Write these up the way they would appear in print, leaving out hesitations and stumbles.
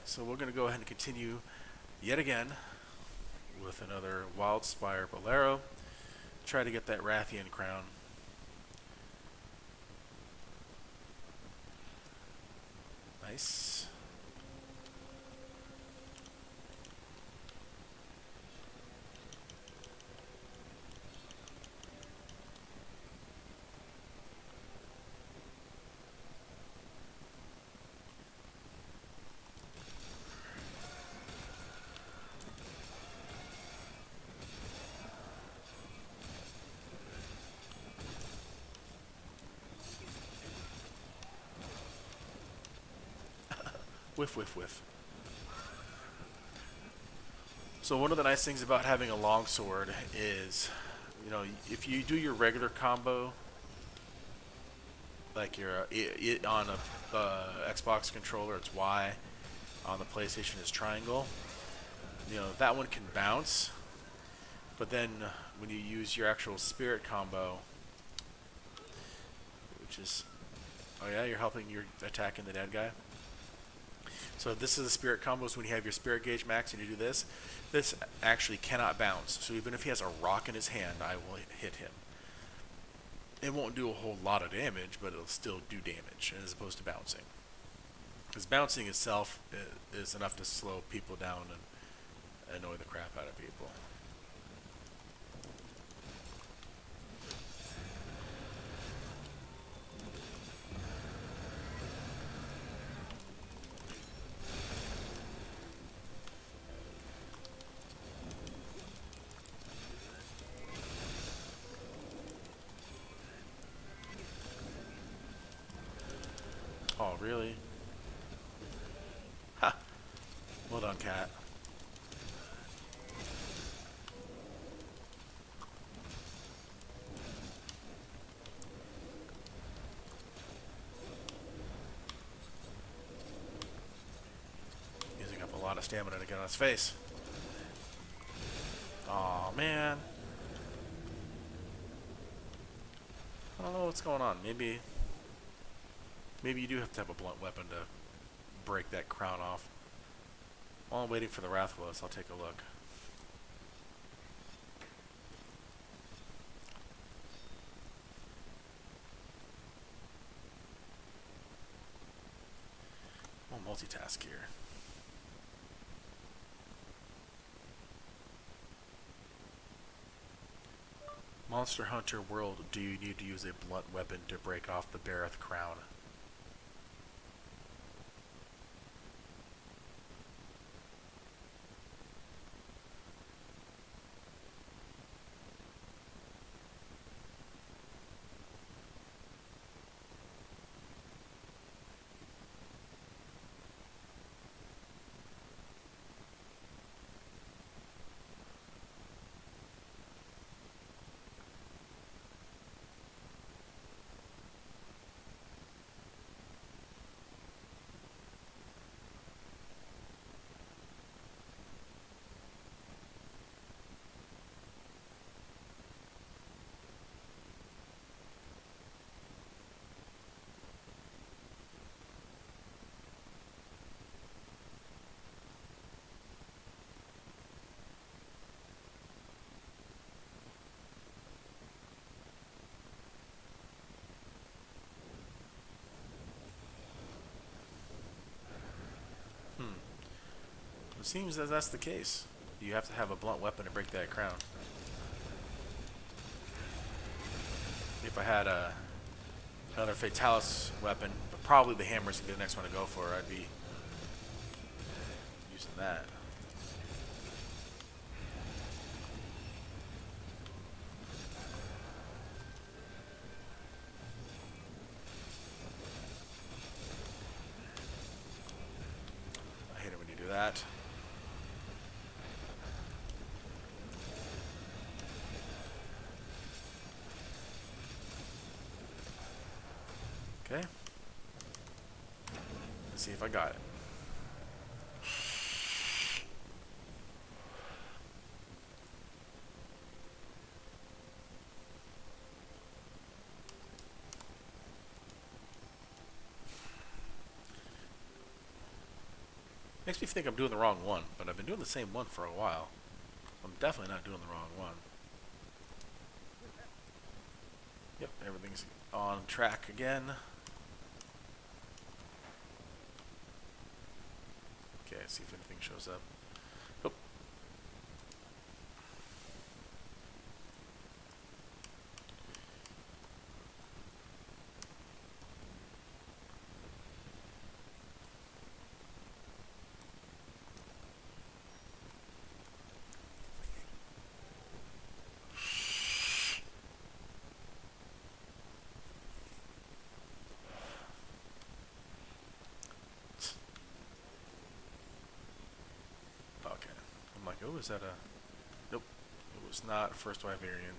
So we're going to go ahead and continue yet again with another Wildspire Bolero. Try to get that Rathian crown. Nice. Whiff, whiff, whiff. So one of the nice things about having a longsword is, if you do your regular combo, like your it on a Xbox controller, it's Y. On the PlayStation, is triangle. That one can bounce, but then when you use your actual spirit combo, which is, oh yeah, you're helping, you're attacking the dead guy. So this is the spirit combos. When you have your spirit gauge max and you do this, this actually cannot bounce. So even if he has a rock in his hand, I will hit him. It won't do a whole lot of damage, but it'll still do damage as opposed to bouncing. Because bouncing itself is enough to slow people down and annoy the crap out of people. Oh, really? Ha! Well done, cat. Using up a lot of stamina to get on his face. Aw, man. I don't know what's going on. Maybe you do have to have a blunt weapon to break that crown off. While I'm waiting for the Rathalos, I'll take a look. We'll multitask here. Monster Hunter World, do you need to use a blunt weapon to break off the Bareth crown? It seems that that's the case. You have to have a blunt weapon to break that crown. If I had another Fatalis weapon, but probably the hammer's gonna be the next one to go for, I'd be using that. I hate it when you do that. Okay. Let's see if I got it. Makes me think I'm doing the wrong one, but I've been doing the same one for a while. I'm definitely not doing the wrong one. Yep, everything's on track again. Okay, see if anything shows up. Oh. Okay. I'm like, oh, is that a... Nope. It was not first Wyverian.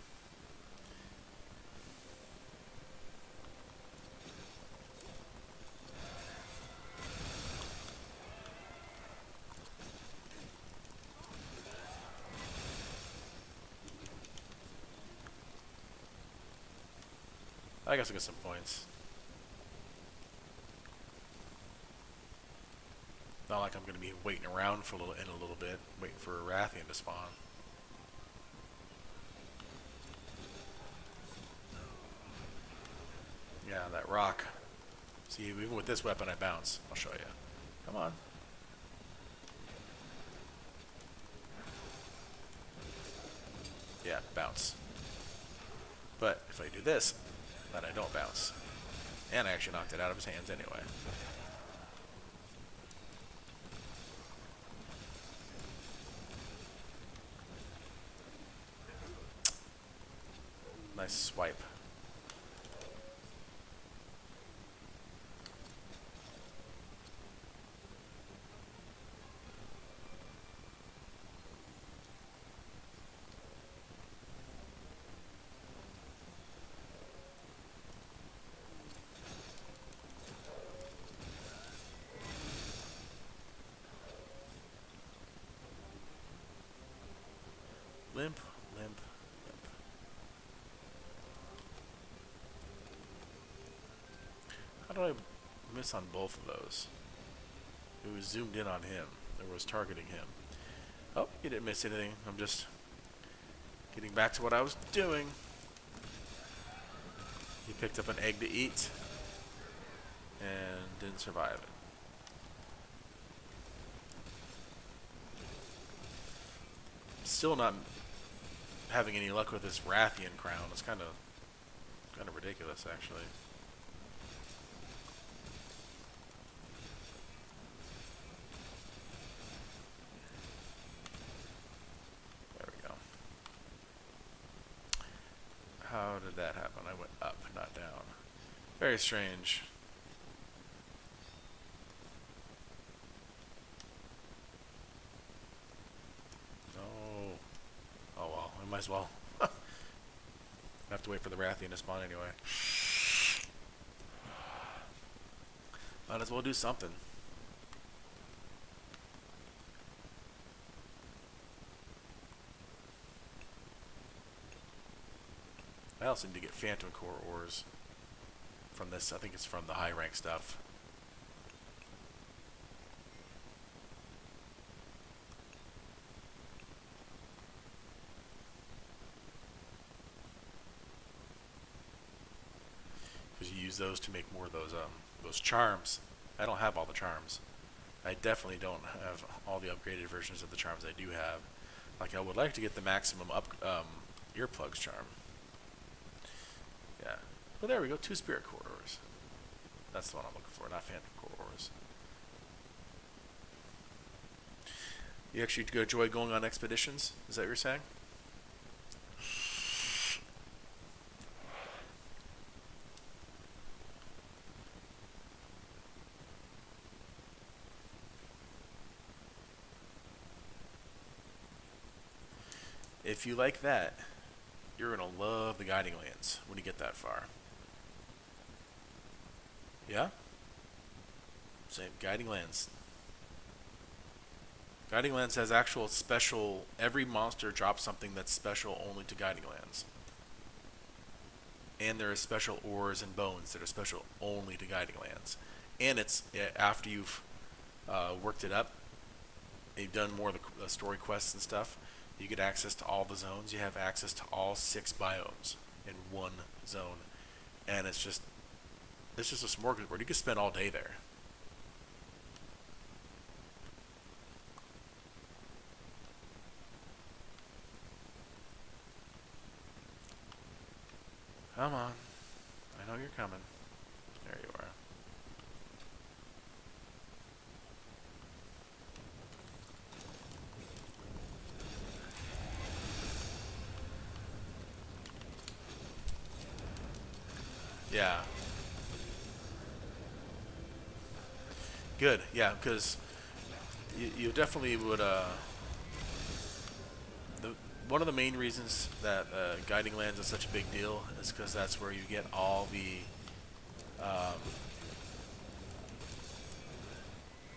I guess I'll get some points. Not like I'm going to be waiting around for a little bit, waiting for a Rathian to spawn. Yeah, that rock. See, even with this weapon, I bounce. I'll show you. Come on. Yeah, bounce. But if I do this, then I don't bounce. And I actually knocked it out of his hands anyway. Nice swipe. Limp, limp, limp. How do I miss on both of those? It was zoomed in on him. It was targeting him. Oh, you didn't miss anything. I'm just getting back to what I was doing. He picked up an egg to eat and didn't survive it. Still not having any luck with this Rathian crown. It's kind of ridiculous, actually. There we go. How did that happen? I went up, not down. Very strange. Oh. Oh well, I might as well. I have to wait for the Rathian to spawn anyway. Might as well do something. I also need to get Phantom Core ores from this. I think it's from the high rank stuff. Because you use those to make more of those charms. I don't have all the charms. I definitely don't have all the upgraded versions of the charms I do have. Like I would like to get the maximum earplugs charm. Yeah. Well, there we go. 2 spirit core ores. That's the one I'm looking for, not Phantom core ores. You actually enjoy going on expeditions? Is that what you're saying? If you like that, you're going to love the Guiding Lands when you get that far. Yeah? Same. Guiding Lands. Guiding Lands has actual special... Every monster drops something that's special only to Guiding Lands. And there are special ores and bones that are special only to Guiding Lands. And it's after you've worked it up, you've done more of the story quests and stuff, you get access to all the zones. You have access to all 6 biomes in one zone, and it's just a smorgasbord. You could spend all day there. Come on, I know you're coming. There you are. Yeah. Good. Yeah, because you definitely would. The One of the main reasons that Guiding Lands is such a big deal is because that's where you get all um,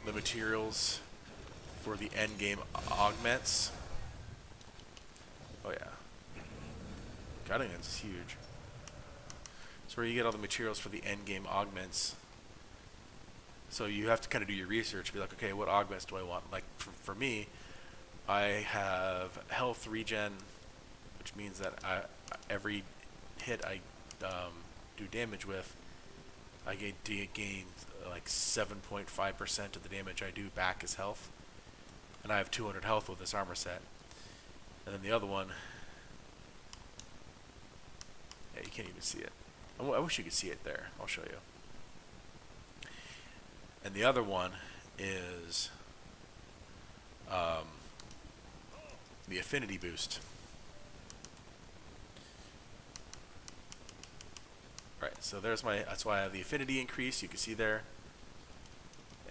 the materials for the end game augments. Oh yeah, Guiding Lands is huge. It's where you get all the materials for the end game augments. So you have to kind of do your research, be like, okay, what augments do I want? Like for me, I have health regen, which means that every hit I do damage with, I gain like 7.5% of the damage I do back as health. And I have 200 health with this armor set. And then the other one, yeah, you can't even see it. I wish you could see it there. I'll show you. And the other one is the affinity boost. Right, so that's why I have the affinity increase, you can see there.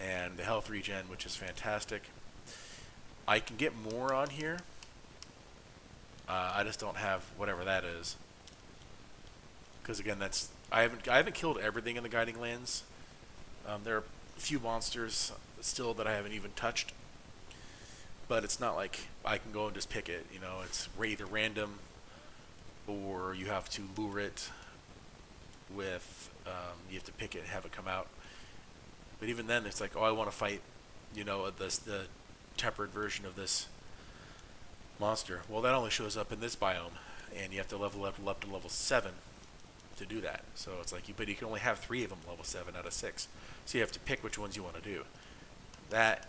And the health regen, which is fantastic. I can get more on here. I just don't have whatever that is. Because again, I haven't killed everything in the Guiding Lands. There are a few monsters still that I haven't even touched, but it's not like I can go and just pick it. You know, it's either random, or you have to lure it with. You have to pick it, and have it come out. But even then, it's like, oh, I want to fight, you know, the tempered version of this monster. Well, that only shows up in this biome, and you have to level up to level 7 to do that. So it's like, but you can only have 3 of them level 7 out of 6. So you have to pick which ones you want to do. That,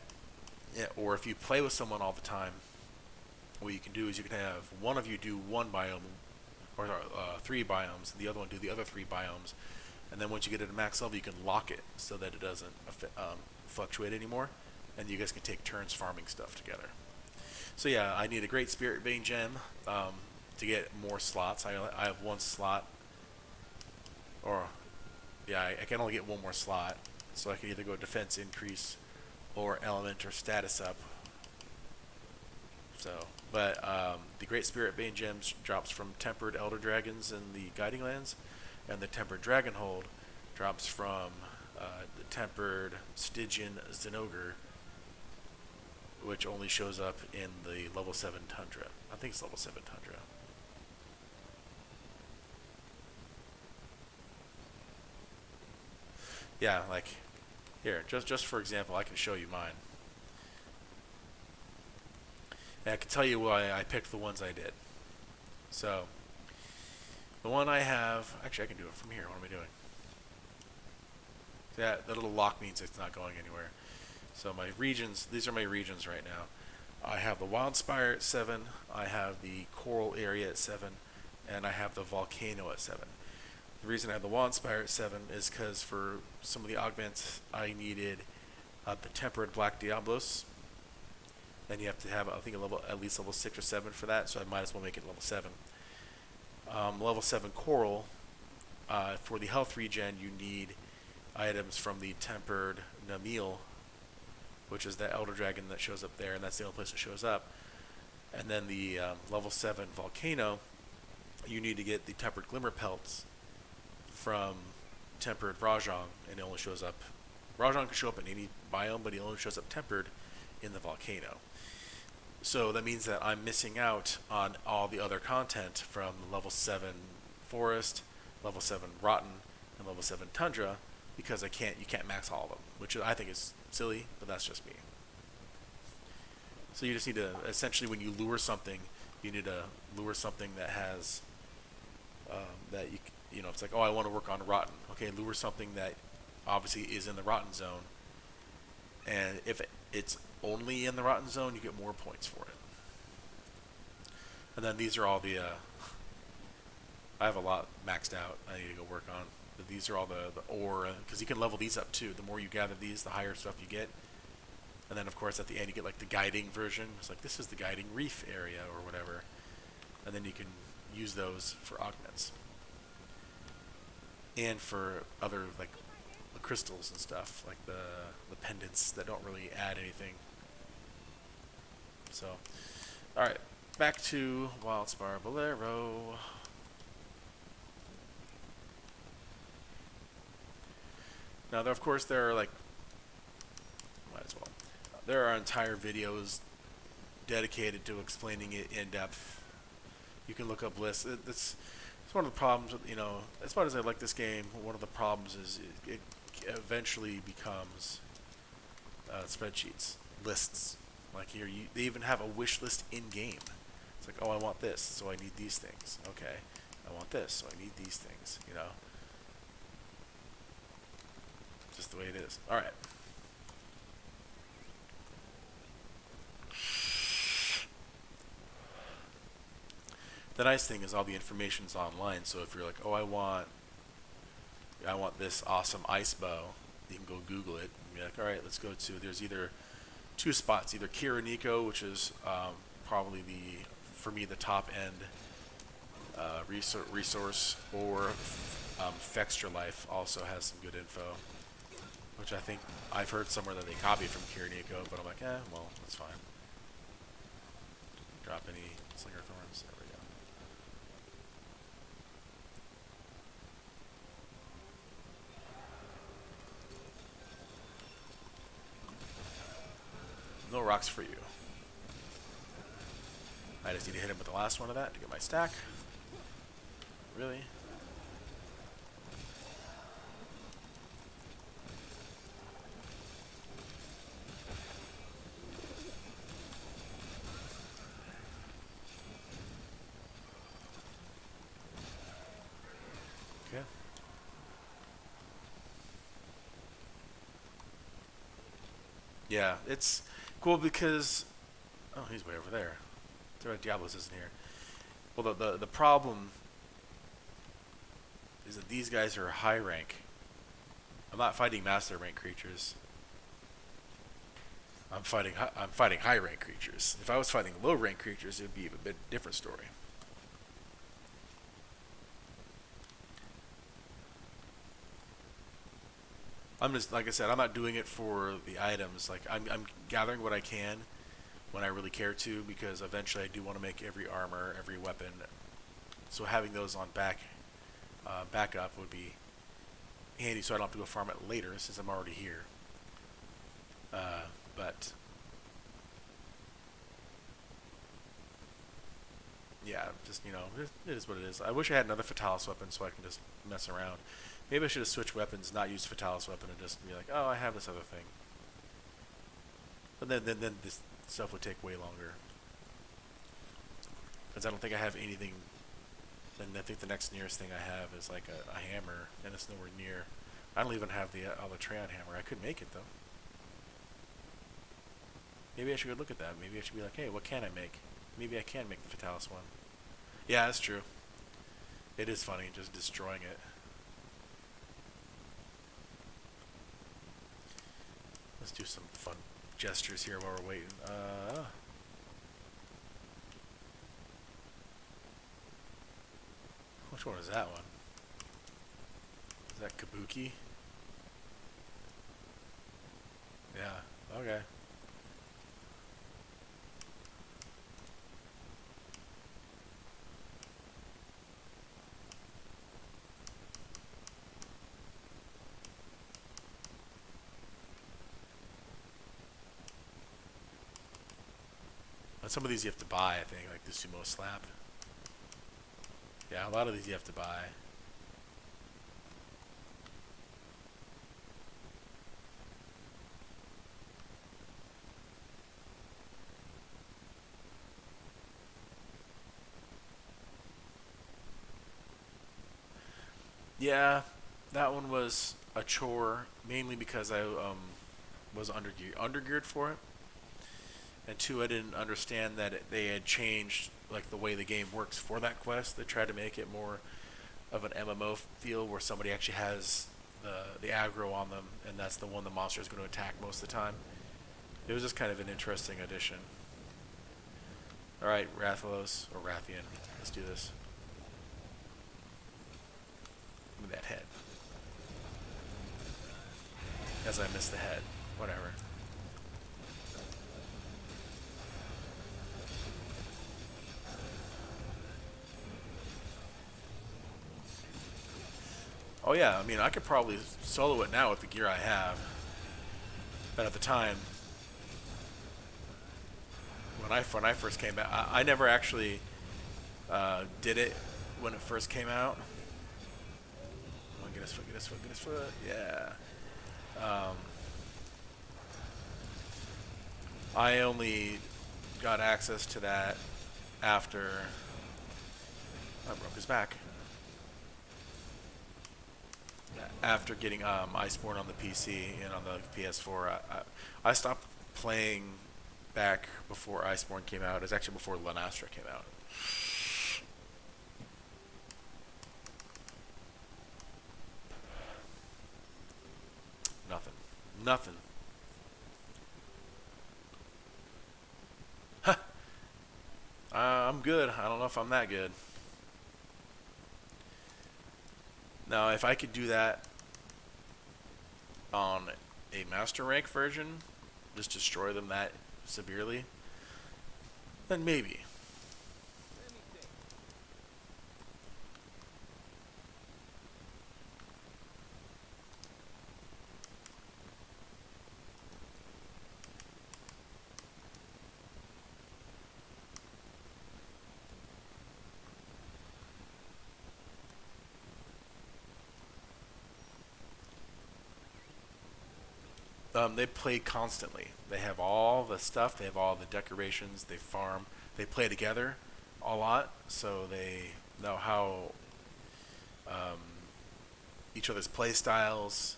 yeah, or if you play with someone all the time, what you can do is you can have one of you do one biome, or 3 biomes, and the other one do the other 3 biomes. And then once you get it to max level, you can lock it so that it doesn't fluctuate anymore, and you guys can take turns farming stuff together. So yeah, I need a great Spirit Vein gem to get more slots. I have 1 slot, or yeah, I can only get 1 more slot, so I can either go defense increase or element or status up. So, but the Great Spirit Vein gems drops from Tempered Elder Dragons in the Guiding Lands, and the Tempered Dragonhold drops from the Tempered Stygian Zinogre, which only shows up in the level 7 Tundra. I think it's level 7 Tundra. Yeah, like here, just for example, I can show you mine. And I can tell you why I picked the ones I did. So, the one I have, actually I can do it from here. What am I doing? That little lock means it's not going anywhere. So my regions, these are my regions right now. I have the Wildspire at 7, I have the Coral Area at 7, and I have the Volcano at 7. The reason I have the Wildspire at 7 is because for some of the augments I needed the Tempered Black Diablos. Then you have to have, I think, at least level 6 or 7 for that, so I might as well make it level 7. Level 7 Coral, for the health regen, you need items from the Tempered Namil, which is that Elder Dragon that shows up there, and that's the only place it shows up. And then the level 7 Volcano, you need to get the Tempered Glimmer Pelts from Tempered Rajang, and it only shows up. Rajang can show up in any biome, but he only shows up tempered in the Volcano. So that means that I'm missing out on all the other content from level 7 Forest, level 7 Rotten, and level 7 Tundra, because you can't max all of them, which I think is silly, but that's just me. So you just need to, essentially, when you lure something, you need to lure something that has that you know, it's like, oh, I want to work on rotten. Okay, lure something that obviously is in the rotten zone, and if it's only in the rotten zone, you get more points for it. And then these are all the I have a lot maxed out I need to go work on. But these are all the ore, because you can level these up too. The more you gather these, the higher stuff you get. And then of course at the end you get like the guiding version. It's like, this is the guiding reef area or whatever. And then you can use those for augments. And for other, like the crystals and stuff, like the pendants that don't really add anything. So, alright, back to Wildspire Bolero. Now, of course, there are like, might as well. There are entire videos dedicated to explaining it in depth. You can look up lists. It's one of the problems with, you know, as much as I like this game, one of the problems is it eventually becomes spreadsheets, lists. Like here, they even have a wish list in game. It's like, oh, I want this, so I need these things. Okay, I want this, so I need these things. You know. Just the way it is. All right. The nice thing is all the information's online. So if you're like, oh, I want this awesome ice bow, you can go Google it and be like, all right, let's go to. There's either two spots, either Kiriniko, which is probably for me the top end resource, or Fextra Life also has some good info. Which I think I've heard somewhere that they copied from Kiriniko, but I'm like, well, that's fine. Drop any Slinger Thorns. There we go. No rocks for you. I just need to hit him with the last one of that to get my stack. Really? Okay. Yeah, it's cool because, oh, he's way over there. Diablos isn't here. Well, the problem is that these guys are high rank. I'm not fighting master rank creatures. I'm fighting high rank creatures. If I was fighting low rank creatures, it would be a bit different story. I'm just, like I said, I'm not doing it for the items. Like I'm gathering what I can when I really care to, because eventually I do want to make every armor, every weapon. So having those on backup would be handy, so I don't have to go farm it later since I'm already here. But yeah, just, you know, it is what it is. I wish I had another Fatalis weapon so I can just mess around. Maybe I should have switched weapons, not used Fatalis weapon, and just be like, oh, I have this other thing. But then this stuff would take way longer. Because I don't think I have anything. And I think the next nearest thing I have is like a hammer, and it's nowhere near. I don't even have the Alatreon hammer. I could make it, though. Maybe I should go look at that. Maybe I should be like, hey, what can I make? Maybe I can make the Fatalis one. Yeah, that's true. It is funny, just destroying it. Let's do some fun gestures here while we're waiting. Which one is that one? Is that Kabuki? Yeah, okay. And some of these you have to buy, I think, like the Sumo Slap. Yeah, a lot of these you have to buy. Yeah, that one was a chore, mainly because I was undergeared for it, and two, I didn't understand that they had changed like the way the game works for that quest. They tried to make it more of an MMO feel where somebody actually has the aggro on them, and that's the one the monster is going to attack most of the time. It was just kind of an interesting addition. All right, Rathalos or Rathian, let's do this. Give me that head. As I missed the head. Whatever. Oh yeah, I mean, I could probably solo it now with the gear I have. But at the time, when I first came out, I never actually did it when it first came out. Oh, get his foot, get his foot, get his foot. Yeah. Um, I only got access to that after I broke his back. After getting Iceborne on the PC and on the PS4, I stopped playing back before Iceborne came out. It was actually before Lanastra came out. Nothing. Nothing. Huh. I'm good. I don't know if I'm that good. Now, if I could do that on a master rank version, just destroy them that severely, then maybe. They play constantly. They have all the stuff. They have all the decorations. They farm. They play together a lot, so they know how um, each other's play styles.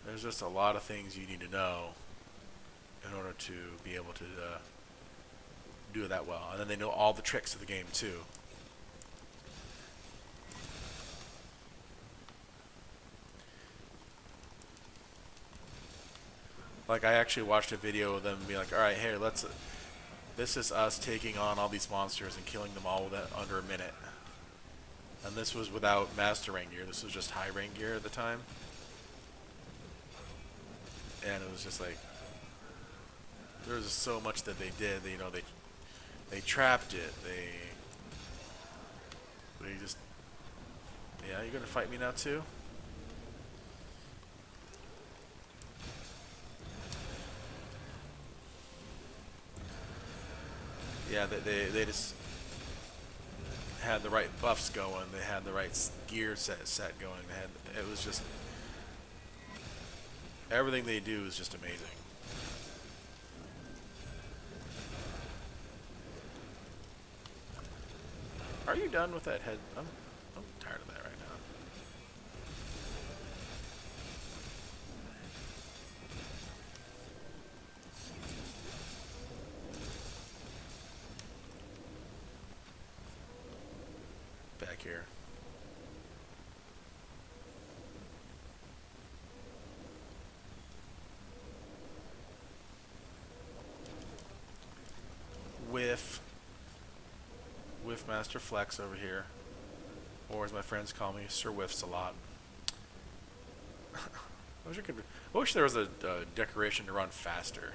There's just a lot of things you need to know in order to be able to do it that well. And then they know all the tricks of the game too. Like I actually watched a video of them be like, "All right, here, let's. This is us taking on all these monsters and killing them all within under a minute." And this was without master rank gear. This was just high rank gear at the time. And it was just like there was just so much that they did. You know, they trapped it. They just yeah. You're gonna fight me now too? Yeah, they just had the right buffs going. They had the right gear set going. They had it was just everything they do is just amazing. Are you done with that head? I'm tired of that right now. Back here. With Master Flex over here, or as my friends call me, Sir Whiffs a lot. I wish there was a decoration to run faster.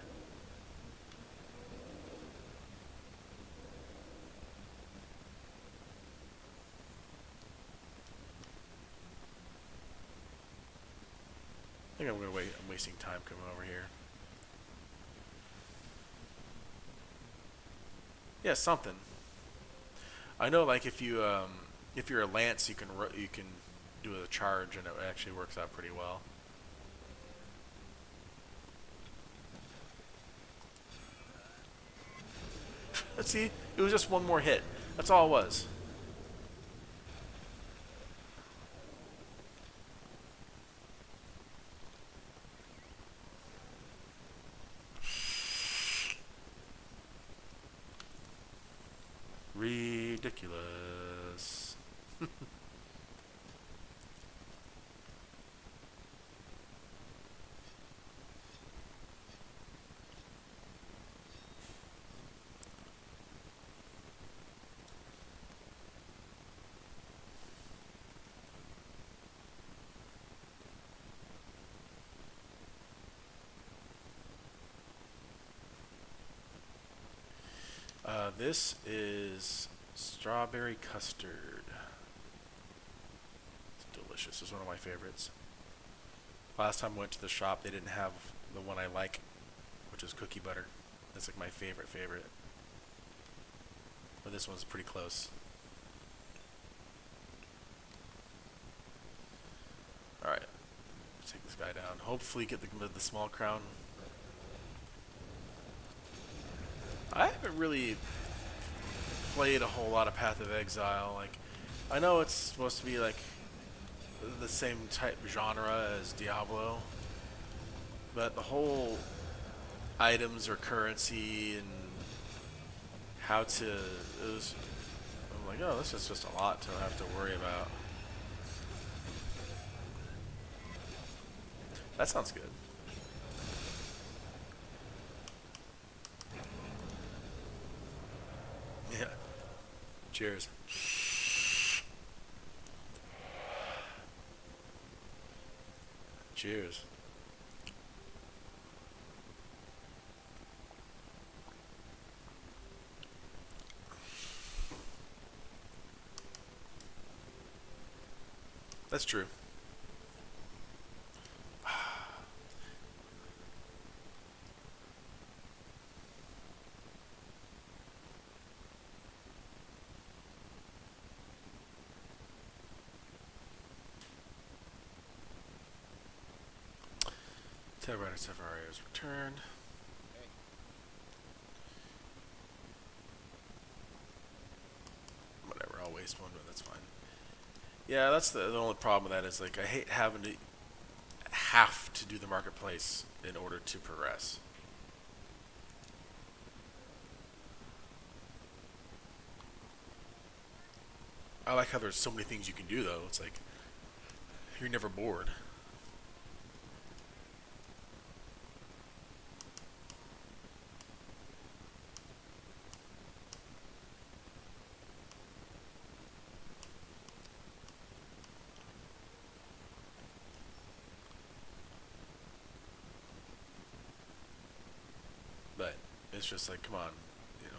I think I'm gonna wait. I'm wasting time coming over here. Yeah, something. I know, like if you're a lance, you can do a charge, and it actually works out pretty well. Let's see. It was just one more hit. That's all it was. This is strawberry custard. It's delicious. It's one of my favorites. Last time I went to the shop, they didn't have the one I like, which is cookie butter. That's like my favorite. But this one's pretty close. Alright. Let's take this guy down. Hopefully get the small crown. I haven't really played a whole lot of Path of Exile. Like, I know it's supposed to be like the same type genre as Diablo, but the whole items or currency and how to, I'm like, oh, this is just a lot to have to worry about. That sounds good. Yeah. Cheers. Cheers. That's true. Rider Safari is returned. Whatever, I'll waste one, but that's fine. Yeah, that's the only problem with that is like I hate having to do the marketplace in order to progress. I like how there's so many things you can do though. It's like you're never bored. But it's just like, come on, you know.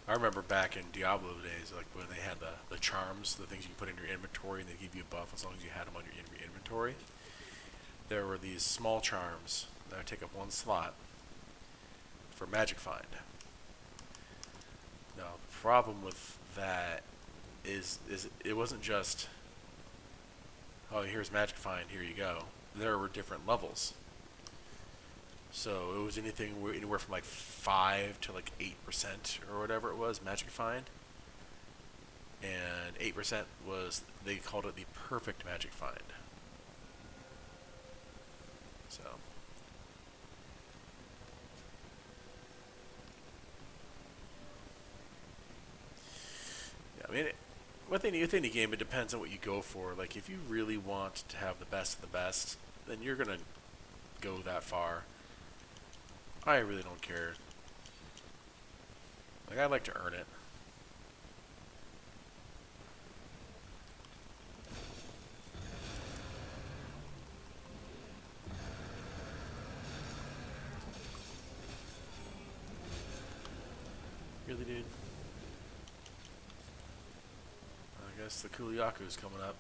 I remember back in Diablo days, like when they had the charms, the things you can put in your inventory, and they give you a buff as long as you had them on your inventory. There were these small charms that would take up one slot for Magic Find. Now, the problem with that is it wasn't just, oh, here's Magic Find, here you go. There were different levels. So it was anywhere from like 5 to like 8% or whatever it was, Magic Find. And 8% was, they called it the perfect Magic Find. So. Yeah, I mean, with any game, it depends on what you go for. Like, if you really want to have the best of the best, then you're going to go that far. I really don't care. Like, I like to earn it. Really, dude? I guess the Kuliaku's coming up.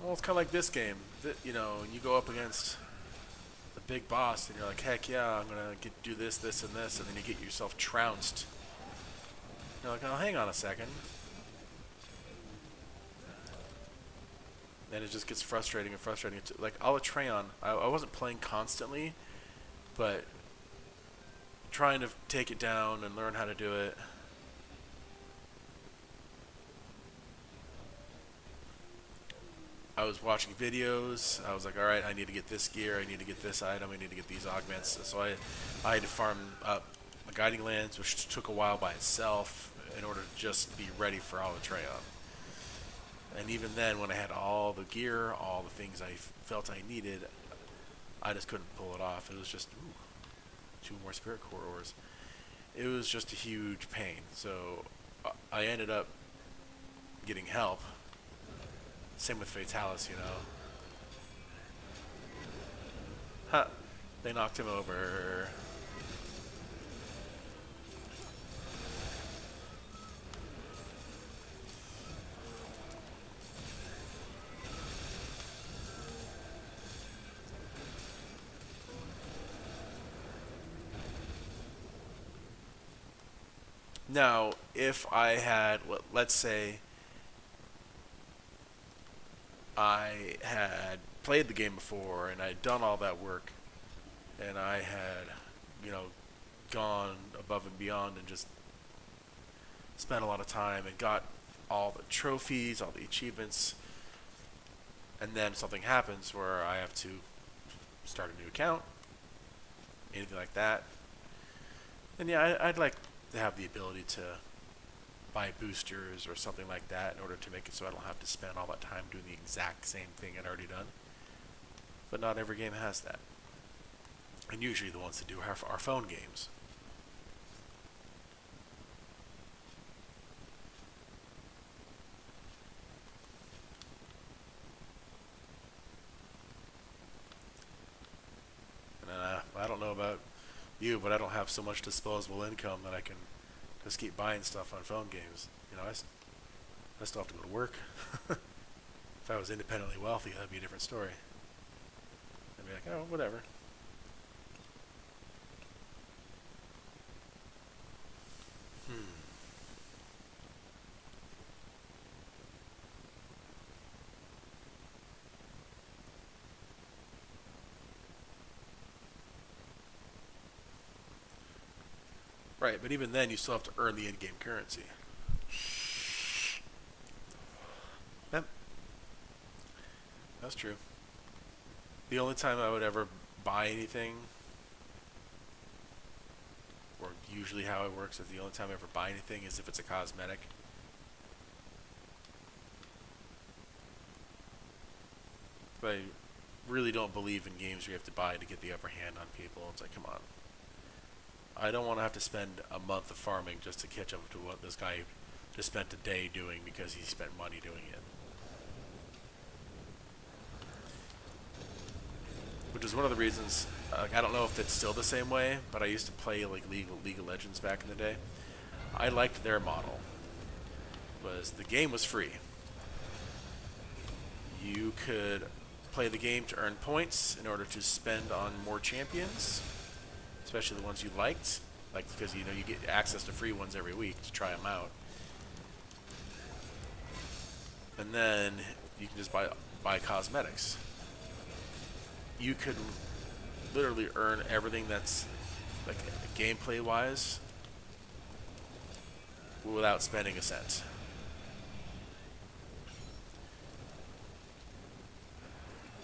Well, it's kind of like this game. You know, you go up against the big boss, and you're like, heck yeah, I'm gonna do this, this, and this, and then you get yourself trounced. You're like, oh, hang on a second. Then it just gets frustrating and frustrating. Like, Alatreon, I wasn't playing constantly, but trying to take it down and learn how to do it. I was watching videos. I was like, all right, I need to get this gear. I need to get this item. I need to get these augments. So I had to farm up the Guiding Lands, which took a while by itself in order to just be ready for Alatreon. And even then, when I had all the gear, all the things I felt I needed, I just couldn't pull it off. It was just, ooh, 2 more Spirit Core ores. it was just a huge pain. So I ended up getting help. Same with Fatalis, you know. Huh. They knocked him over. Now, if I had, let's say, I had played the game before and I'd done all that work and I had, you know, gone above and beyond and just spent a lot of time and got all the trophies, all the achievements, and then something happens where I have to start a new account, anything like that, then yeah, I'd like to have the ability to buy boosters or something like that in order to make it so I don't have to spend all that time doing the exact same thing I'd already done. But not every game has that. And usually the ones that do are phone games. And I don't know about you, but I don't have so much disposable income that I can just keep buying stuff on phone games. You know, I still have to go to work. If I was independently wealthy, that'd be a different story. I'd be like, oh, whatever. Hmm. Right, but even then, you still have to earn the in-game currency. Yep, that's true. The only time I would ever buy anything, or usually how it works is the only time I ever buy anything is if it's a cosmetic. But I really don't believe in games where you have to buy to get the upper hand on people. It's like, come on. I don't want to have to spend a month of farming just to catch up to what this guy just spent a day doing because he spent money doing it. Which is one of the reasons, I don't know if it's still the same way, but I used to play like League of Legends back in the day. I liked their model. Was the game was free. You could play the game to earn points in order to spend on more champions, especially the ones you liked, like because you know you get access to free ones every week to try them out. And then you can just buy cosmetics. You could literally earn everything that's like gameplay wise without spending a cent.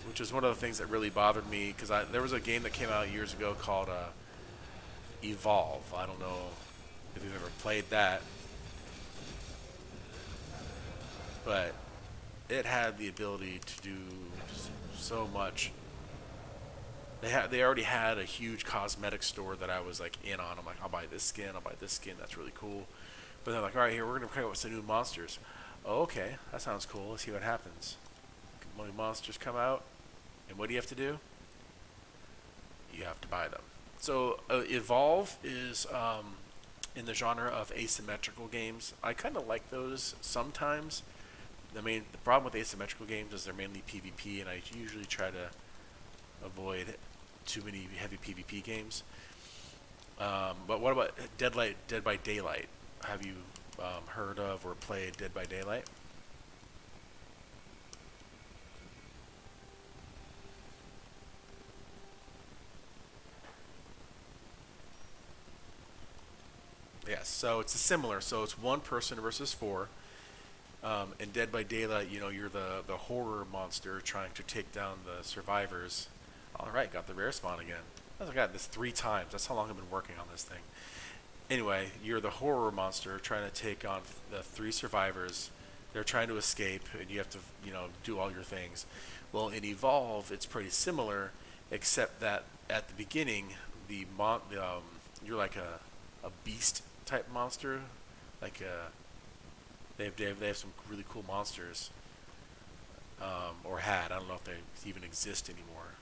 Which is one of the things that really bothered me because there was a game that came out years ago called Evolve. I don't know if you've ever played that, but it had the ability to do so much. They already had a huge cosmetic store that I was like in on. I'm like, I'll buy this skin, I'll buy this skin. That's really cool. But they're like, all right, here we're gonna come out with some new monsters. Oh, okay, that sounds cool. Let's see what happens. When monsters come out, and what do you have to do? You have to buy them. So Evolve is in the genre of asymmetrical games. I kind of like those sometimes. I mean, the problem with asymmetrical games is they're mainly PvP, and I usually try to avoid too many heavy PvP games. But what about Dead by Daylight? Have you heard of or played Dead by Daylight? Yes, so it's similar. So it's one person versus four. In Dead by Daylight, you know, you're the horror monster trying to take down the survivors. All right, got the rare spawn again. I got this 3 times. That's how long I've been working on this thing. Anyway, you're the horror monster trying to take on the 3 survivors. They're trying to escape, and you have to, you know, do all your things. Well, in Evolve, it's pretty similar, except that at the beginning, you're like a beast type monster. Like they have some really cool monsters, or had. I don't know if they even exist anymore.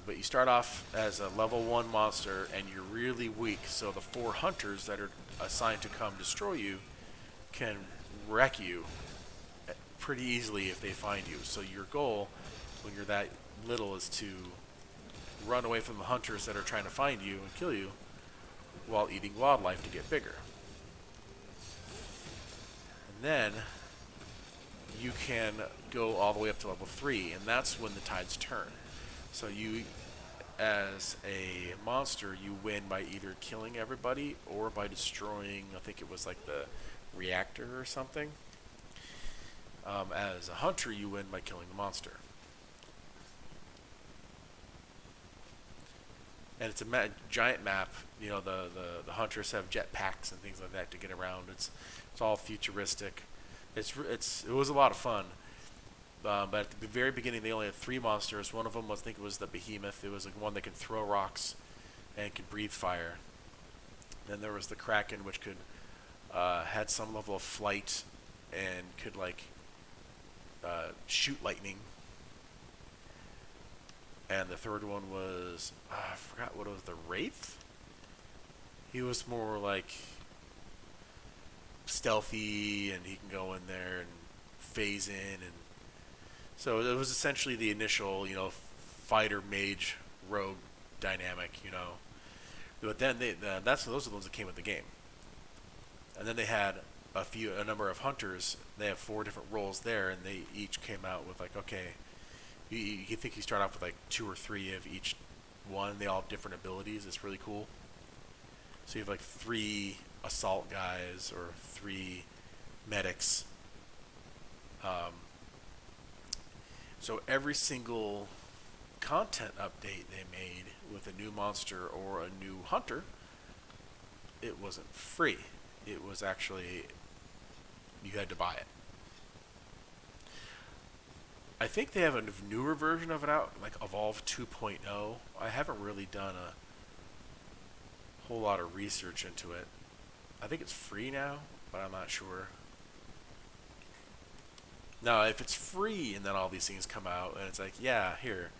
But you start off as a level 1 monster, and you're really weak. So the 4 hunters that are assigned to come destroy you can wreck you pretty easily if they find you. So your goal, when you're that little, is to run away from the hunters that are trying to find you and kill you, while eating wildlife to get bigger. And then you can go all the way up to level 3, and that's when the tides turn. So you, as a monster, you win by either killing everybody or by destroying, I think it was like the reactor or something. As a hunter, you win by killing the monster. And it's a giant map. You know, the hunters have jetpacks and things like that to get around. It's all futuristic. It was a lot of fun. But at the very beginning, they only had 3 monsters. One of them was, I think it was the behemoth. It was like one that could throw rocks and could breathe fire. Then there was the kraken, which could had some level of flight and could like shoot lightning. And the third one was, I forgot what it was, the Wraith? He was more like stealthy, and he can go in there and phase in. And so it was essentially the initial, fighter, mage, rogue dynamic, But then those are the ones that came with the game. And then they had a number of hunters. They have 4 different roles there, and they each came out with like, okay, you think you start off with like 2 or 3 of each one. They all have different abilities. It's really cool. So you have like 3 assault guys or 3 medics. So every single content update they made with a new monster or a new hunter, it wasn't free. It was actually, you had to buy it. I think they have a newer version of it out, like Evolve 2.0. I haven't really done a whole lot of research into it. I think it's free now, but I'm not sure. Now, if it's free and then all these things come out, and it's like, yeah, here.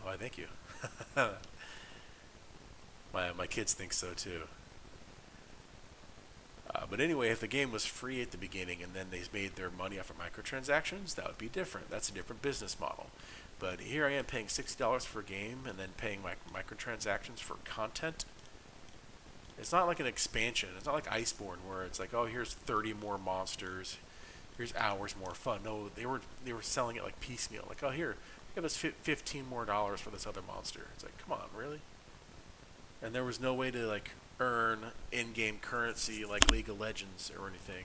Why, thank you. My kids think so too. But anyway, if the game was free at the beginning and then they made their money off of microtransactions, that would be different. That's a different business model. But here I am paying $60 for a game and then paying microtransactions for content. It's not like an expansion. It's not like Iceborne where it's like, oh, here's 30 more monsters. Here's hours more fun. No, they were selling it like piecemeal. Like, oh, here, give us $15 more for this other monster. It's like, come on, really? And there was no way to like earn in-game currency like League of Legends or anything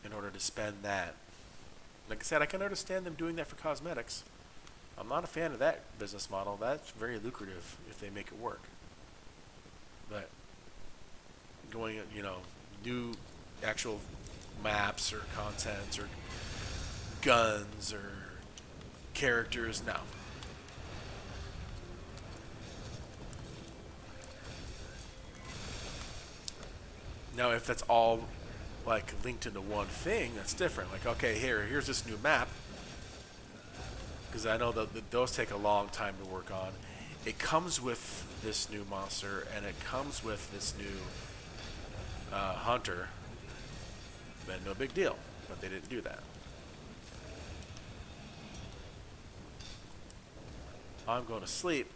in order to spend that. Like I said, I can understand them doing that for cosmetics. I'm not a fan of that business model. That's very lucrative if they make it work. But going, new actual maps or contents or guns or characters, no. Now, if that's all like linked into one thing, that's different. Like, okay, here's this new map, because I know that those take a long time to work on. It comes with this new monster, and it comes with this new hunter. Then no big deal, but they didn't do that. I'm going to sleep.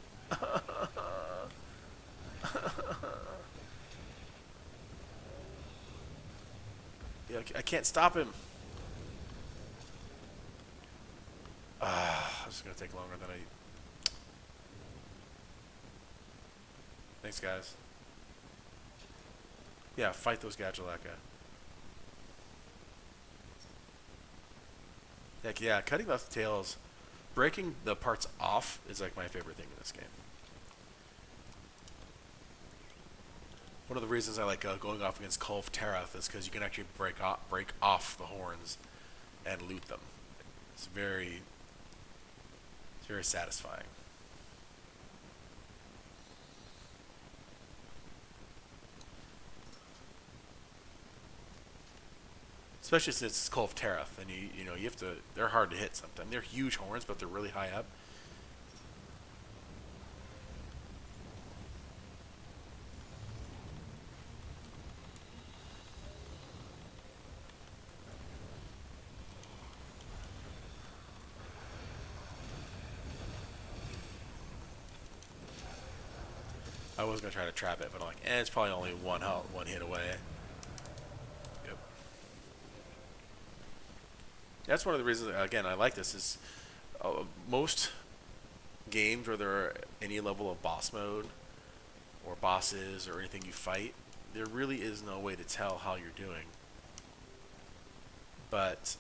Yeah, I can't stop him. This is going to take longer than I... Thanks, guys. Yeah, fight those Gadjalaka. Heck yeah, cutting off the tails, breaking the parts off is like my favorite thing in this game. One of the reasons I like going off against Kulf Terath is because you can actually break off the horns and loot them. It's very satisfying. especially since it's Call of Tariff, and you have to. They're hard to hit sometimes. They're huge horns, but they're really high up. I was gonna try to trap it, but I'm like, it's probably only one hit away. Yep. That's one of the reasons. Again, I like this is most games where there are any level of boss mode or bosses or anything you fight, there really is no way to tell how you're doing. But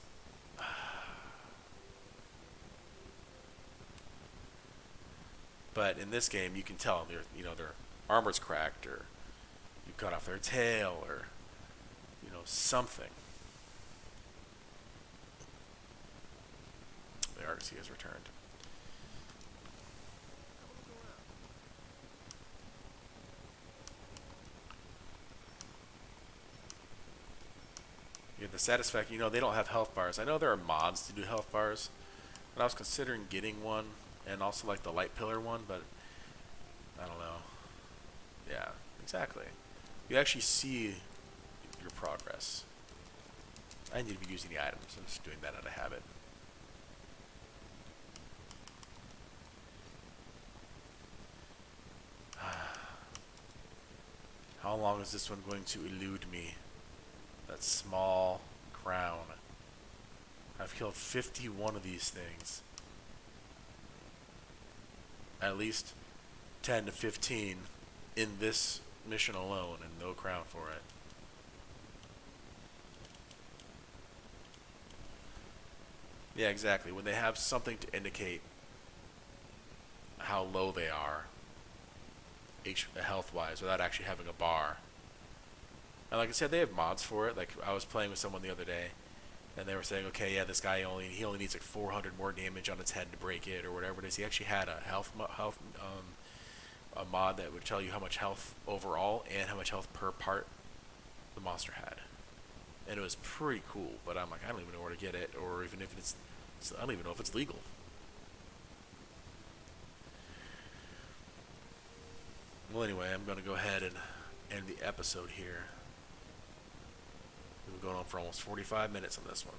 in this game, you can tell their armor's cracked, or you cut off their tail, or something. The Argosy has returned. You have the satisfaction. They don't have health bars. I know there are mods to do health bars, and I was considering getting one, and also like the light pillar one, but I don't know. Yeah, exactly. You actually see your progress. I need to be using the items. I'm just doing that out of habit. How long is this one going to elude me? That small crown. I've killed 51 of these things. At least 10 to 15 in this mission alone, and no crown for it. Yeah, exactly. When they have something to indicate how low they are, health-wise, without actually having a bar. And like I said, they have mods for it. Like I was playing with someone the other day, and they were saying, okay, yeah, this guy only needs like 400 more damage on its head to break it, or whatever it is. He actually had a a mod that would tell you how much health overall and how much health per part the monster had, and it was pretty cool. But I'm like, I don't even know where to get it, or even if I don't even know if it's legal. Well, anyway, I'm going to go ahead and end the episode here. We've been going on for almost 45 minutes on this one.